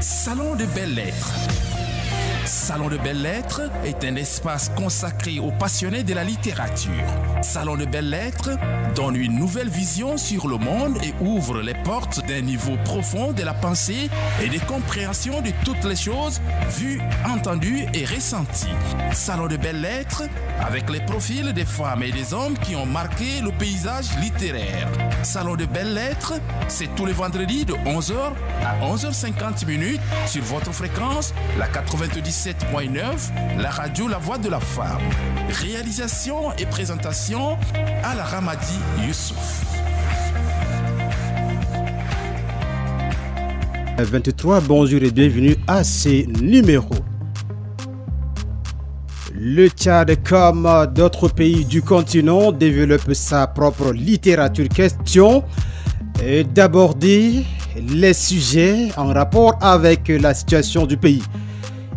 Salon de belles lettres. Salon de belles lettres est un espace consacré aux passionnés de la littérature. Salon de belles lettres donne une nouvelle vision sur le monde et ouvre les portes d'un niveau profond de la pensée et de compréhension de toutes les choses vues, entendues et ressenties. Salon de belles lettres avec les profils des femmes et des hommes qui ont marqué le paysage littéraire. Salon de belles lettres, c'est tous les vendredis de 11h à 11h50 sur votre fréquence, la 97.9, la radio La Voix de la Femme. Réalisation et présentation à la Ramadi Youssouf. 23, bonjour et bienvenue à ces numéros. Le Tchad, comme d'autres pays du continent, développe sa propre littérature. Question d'aborder les sujets en rapport avec la situation du pays.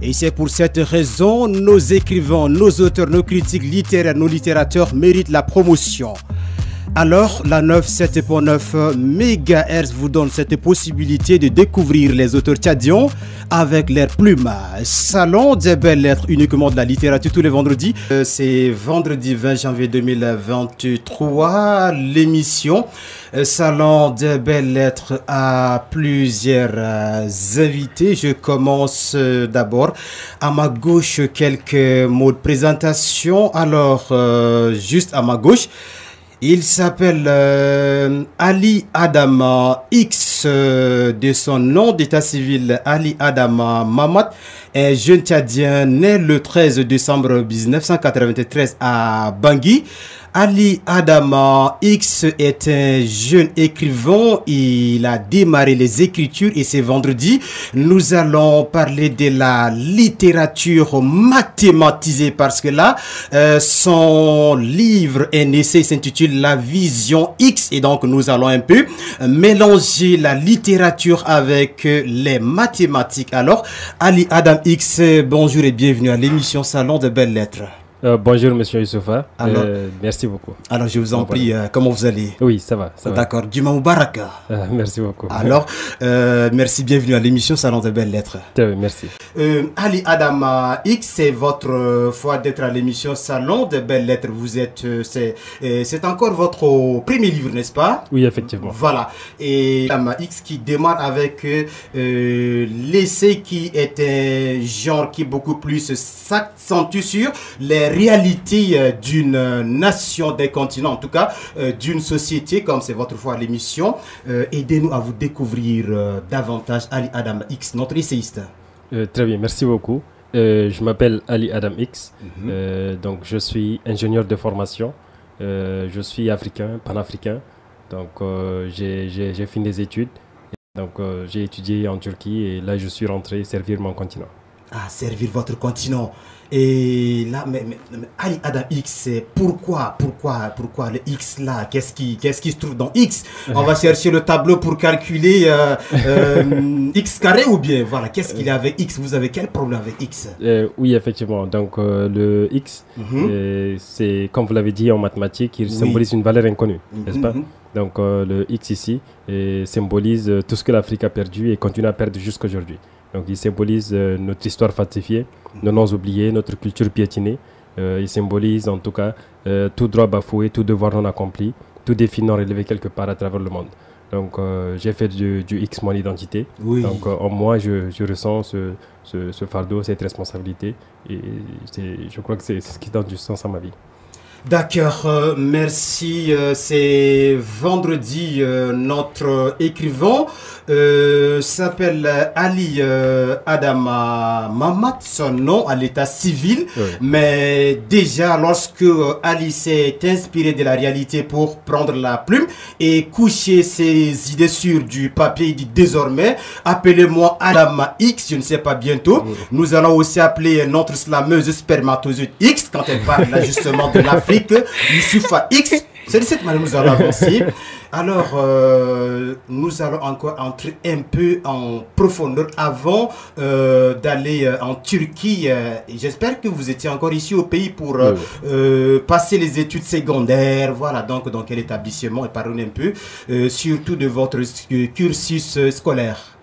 Et c'est pour cette raison, nos écrivains, nos auteurs, nos critiques littéraires, nos littérateurs méritent la promotion. Alors, la 97.9 MHz vous donne cette possibilité de découvrir les auteurs tchadiens avec leur plume. Salon des belles lettres, uniquement de la littérature tous les vendredis. C'est vendredi 20 janvier 2023. L'émission Salon des belles lettres a plusieurs invités. Je commence d'abord. À ma gauche, quelques mots de présentation. Alors, juste à ma gauche, il s'appelle Ali Adama X, de son nom d'état civil Ali Adama Mamad, un jeune Tchadien né le 13 décembre 1993 à Bangui. Ali Adama X est un jeune écrivain, il a démarré les écritures et c'est vendredi. Nous allons parler de la littérature mathématisée parce que là, son livre, un essai s'intitule La Vision X et donc nous allons un peu mélanger la littérature avec les mathématiques. Alors, Ali Adam X, bonjour et bienvenue à l'émission Salon de Belles Lettres. Bonjour Monsieur Youssoufa, merci beaucoup. Alors je vous en prie, comment vous allez? Oui, ça va. D'accord, Juma Moubarak. Merci beaucoup. Alors, merci, bienvenue à l'émission Salon de Belles Lettres. Merci. Ali Adama X, c'est votre fois d'être à l'émission Salon de Belles Lettres. Vous êtes, c'est encore votre premier livre, n'est-ce pas? Oui, effectivement. Voilà. Et Adama X qui démarre avec l'essai qui est un genre qui beaucoup plus s'accentue sur les réalités d'une nation, des continents, en tout cas d'une société, comme c'est votre fois à l'émission. Aidez-nous à vous découvrir davantage Ali Adam X, notre essayiste. Très bien, merci beaucoup. Je m'appelle Ali Adam X, donc je suis ingénieur de formation, je suis africain, panafricain, donc j'ai fini des études, donc j'ai étudié en Turquie et là je suis rentré servir mon continent. Ah, servir votre continent. Et là, mais Ali Adam X, pourquoi le X là? Qu'est-ce qui se trouve dans X? On va chercher le tableau pour calculer X carré ou bien, voilà, qu'est-ce qu'il y a avec X? Vous avez quel problème avec X? Oui, effectivement, donc le X, c'est, comme vous l'avez dit en mathématiques, il symbolise une valeur inconnue, n'est-ce pas? Donc le X ici symbolise tout ce que l'Afrique a perdu et continue à perdre jusqu'à aujourd'hui. Donc il symbolise notre histoire falsifiée, nos noms oubliés, notre culture piétinée. Il symbolise en tout cas tout droit bafoué, tout devoir non accompli, tout défi non relevé quelque part à travers le monde. Donc j'ai fait du X mon identité. Oui. Donc en moi je ressens ce fardeau, cette responsabilité et je crois que c'est ce qui donne du sens à ma vie. D'accord, merci. C'est vendredi, notre écrivain s'appelle Ali Adama Mamad, son nom à l'état civil. Oui. Mais déjà, lorsque Ali s'est inspiré de la réalité pour prendre la plume et coucher ses idées sur du papier, il dit désormais, appelez-moi Adama X, je ne sais pas bientôt. Oui. Nous allons aussi appeler notre slameuse spermatozoïde X quand elle parle là justement de l'Afrique. Youssoufa X, c'est de cette manière que nous allons avancer. Alors, nous allons encore entrer un peu en profondeur avant d'aller en Turquie. J'espère que vous étiez encore ici au pays pour passer les études secondaires. Voilà, donc dans quel établissement et parlez un peu surtout de votre cursus scolaire.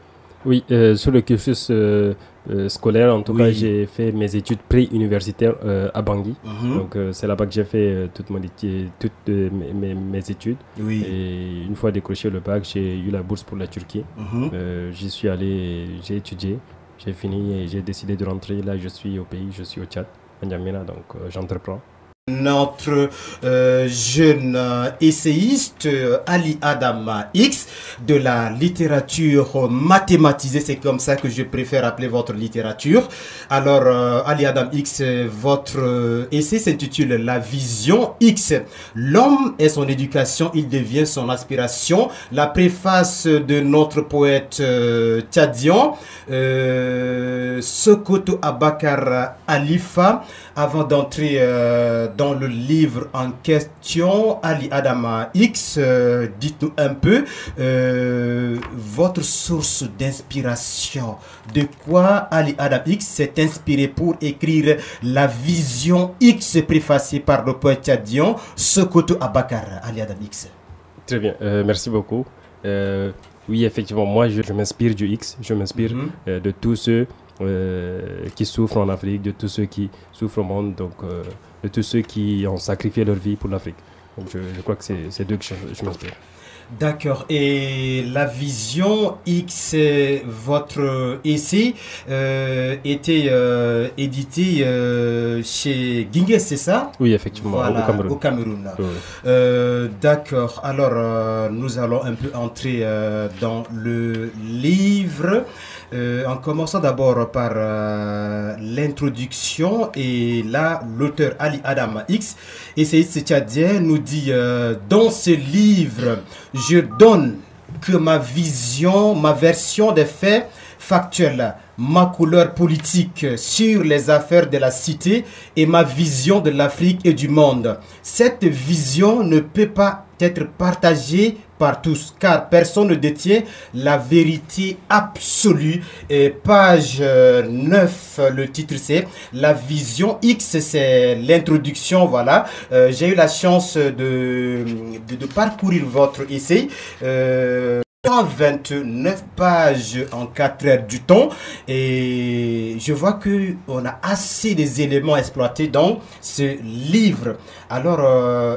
Oui, sur le cursus scolaire, en tout cas, j'ai fait mes études pré-universitaires à Bangui. Donc, c'est là-bas que j'ai fait toutes mes études. Et une fois décroché le bac, j'ai eu la bourse pour la Turquie. J'y suis allé, j'ai étudié, j'ai fini et j'ai décidé de rentrer. Là, je suis au pays, je suis au Tchad, à N'Djamena, donc j'entreprends. Notre jeune essayiste Ali Adam X de la littérature mathématisée, c'est comme ça que je préfère appeler votre littérature. Alors Ali Adam X, votre essai s'intitule La vision X. L'homme et son éducation, il devient son aspiration. La préface de notre poète tchadien Sokoto Abakar Alifa. Avant d'entrer dans le livre en question, Ali Adama X, dites-nous un peu votre source d'inspiration. De quoi Ali Adam X s'est inspiré pour écrire La vision X préfacée par le poète tchadien Sokoto Abakar. Ali Adam X. Très bien, merci beaucoup. Oui, effectivement, moi je m'inspire du X, je m'inspire de tous ceux qui souffrent en Afrique, de tous ceux qui souffrent au monde, donc de tous ceux qui ont sacrifié leur vie pour l'Afrique. Donc je crois que c'est d'eux que je m'inspire. D'accord. Et La vision X, votre essai était édité chez Guingues, c'est ça? Oui, effectivement, voilà, au Cameroun. Oui. D'accord. Alors, nous allons un peu entrer dans le livre. En commençant d'abord par l'introduction, et là l'auteur Ali Adam X, essayiste tchadien, nous dit dans ce livre, je donne que ma vision, ma version des faits factuels, ma couleur politique sur les affaires de la cité et ma vision de l'Afrique et du monde. Cette vision ne peut pas être partagée par tous, car personne ne détient la vérité absolue. Et page 9, le titre c'est La vision X, c'est l'introduction, voilà. J'ai eu la chance de parcourir votre essai. 129 pages en 4 heures du temps, et je vois que on a assez des éléments exploités dans ce livre. Alors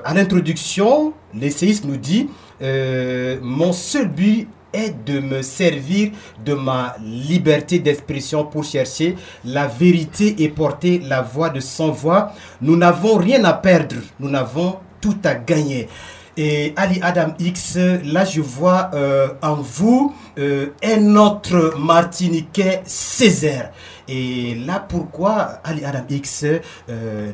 à l'introduction, l'essayiste nous dit mon seul but est de me servir de ma liberté d'expression pour chercher la vérité et porter la voix de sans voix. Nous n'avons rien à perdre, nous n'avons tout à gagner. Et Ali Adam X, là je vois en vous un autre Martiniquais Césaire. Et là pourquoi Ali Adam X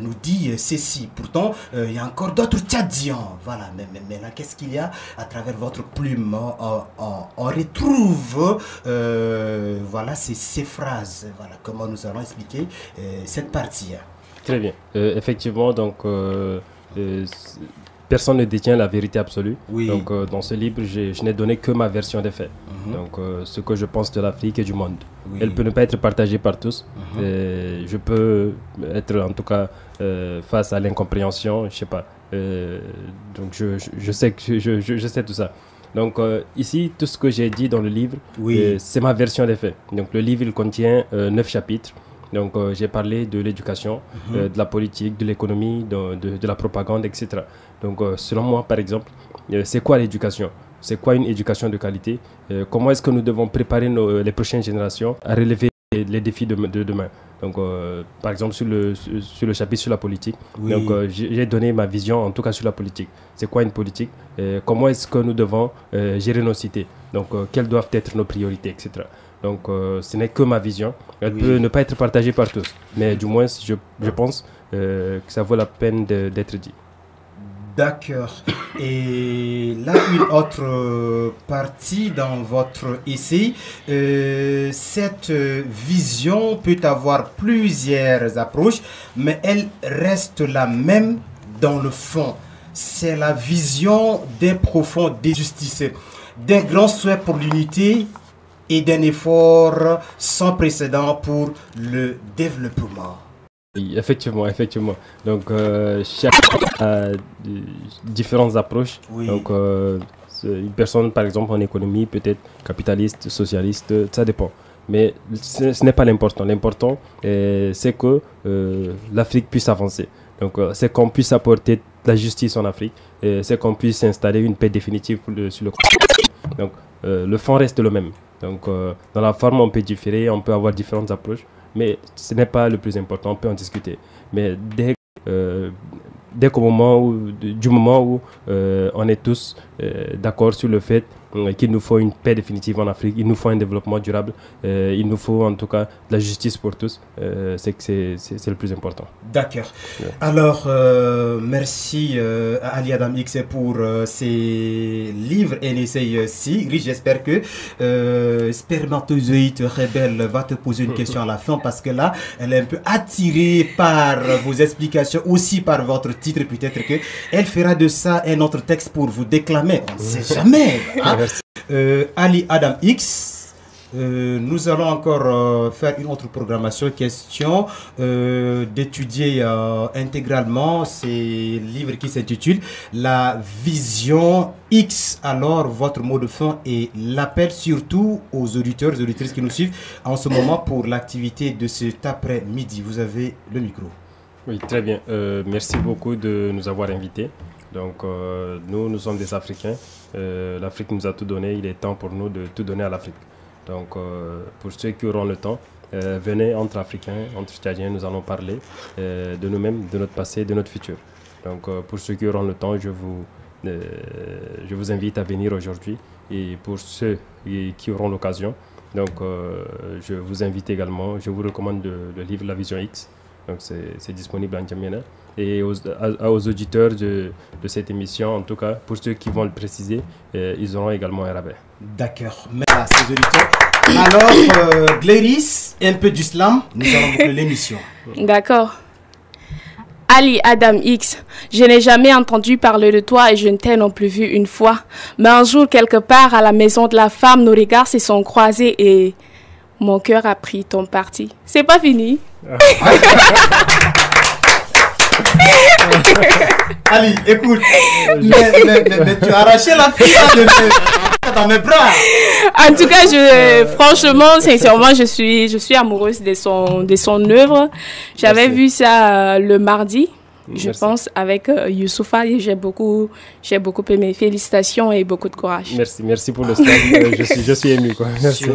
nous dit ceci. Pourtant il y a encore d'autres Tchadiens. Voilà, mais là qu'est-ce qu'il y a à travers votre plume? On retrouve voilà ces phrases. Voilà comment nous allons expliquer cette partie. Très bien. Effectivement, donc personne ne détient la vérité absolue. Oui. Donc, dans ce livre, je n'ai donné que ma version des faits. Donc, ce que je pense de l'Afrique et du monde. Oui. Elle peut ne pas être partagée par tous. Et je peux être, en tout cas, face à l'incompréhension, je sais pas. Donc, je sais que je sais tout ça. Donc, ici, tout ce que j'ai dit dans le livre, c'est ma version des faits. Donc, le livre, il contient 9 chapitres. Donc, j'ai parlé de l'éducation, de la politique, de l'économie, de la propagande, etc. Donc, selon moi, par exemple, c'est quoi l'éducation? C'est quoi une éducation de qualité? Comment est-ce que nous devons préparer les prochaines générations à relever les défis de demain? Donc, par exemple, sur le chapitre sur la politique, donc j'ai donné ma vision, en tout cas sur la politique. C'est quoi une politique? Comment est-ce que nous devons gérer nos cités? Donc, quelles doivent être nos priorités, etc. Donc, ce n'est que ma vision. Elle peut ne pas être partagée par tous. Mais du moins, je pense que ça vaut la peine d'être dit. D'accord. Et là, une autre partie dans votre essai, cette vision peut avoir plusieurs approches, mais elle reste la même dans le fond. C'est la vision d'un profond justice, d'un grand souhait pour l'unité et d'un effort sans précédent pour le développement. Oui, effectivement. Donc, chaque a différentes approches. Oui. Donc, Une personne, par exemple, en économie, peut-être capitaliste, socialiste, ça dépend. Mais ce n'est pas l'important. L'important, c'est que l'Afrique puisse avancer. Donc, c'est qu'on puisse apporter de la justice en Afrique. C'est qu'on puisse installer une paix définitive sur le continent. Donc, le fond reste le même. Donc, dans la forme, on peut différer, on peut avoir différentes approches. Mais ce n'est pas le plus important, on peut en discuter. Mais du moment où on est tous d'accord sur le fait qu'il nous faut une paix définitive en Afrique, il nous faut un développement durable, il nous faut en tout cas de la justice pour tous, c'est le plus important. D'accord. Ouais. Alors, merci à Ali Adam X pour ces livres et essais si riches. J'espère que Spermatozoïde Rebelle va te poser une question à la fin parce que là, elle est un peu attirée par vos explications, aussi par votre titre. Peut-être qu'elle fera de ça un autre texte pour vous déclamer. On ne sait jamais. Hein? Ali Adam X, nous allons encore faire une autre programmation, question d'étudier intégralement ces livres qui s'intitulent La Vision X. Alors, votre mot de fin et l'appel surtout aux auditeurs et auditrices qui nous suivent en ce moment pour l'activité de cet après-midi. Vous avez le micro. Oui, très bien. Merci beaucoup de nous avoir invités. Donc, nous sommes des Africains. L'Afrique nous a tout donné. Il est temps pour nous de tout donner à l'Afrique. Donc, pour ceux qui auront le temps, venez entre Africains, entre Tchadiens, nous allons parler de nous-mêmes, de notre passé, de notre futur. Donc, pour ceux qui auront le temps, je vous invite à venir aujourd'hui. Et pour ceux qui auront l'occasion, donc, je vous invite également, je vous recommande le livre La Vision X. Donc, c'est disponible en Djamena. Et aux auditeurs de cette émission, en tout cas, pour ceux qui vont le préciser, ils auront également un rabais. D'accord. Merci aux auditeurs. Alors, Gléris, un peu d'islam, nous allons boucler l'émission. D'accord. Ali Adam X, je n'ai jamais entendu parler de toi et je ne t'ai non plus vu une fois. Mais un jour, quelque part, à la maison de la femme, nos regards se sont croisés et mon cœur a pris ton parti. C'est pas fini. Ali, écoute, mais tu as arraché la fille dans mes bras. En tout cas, franchement, sincèrement, je suis amoureuse de son œuvre. J'avais vu ça le mardi, je pense, avec Youssoufa et j'ai beaucoup aimé. Félicitations et beaucoup de courage. Merci pour le stade. Je suis ému, quoi. Merci.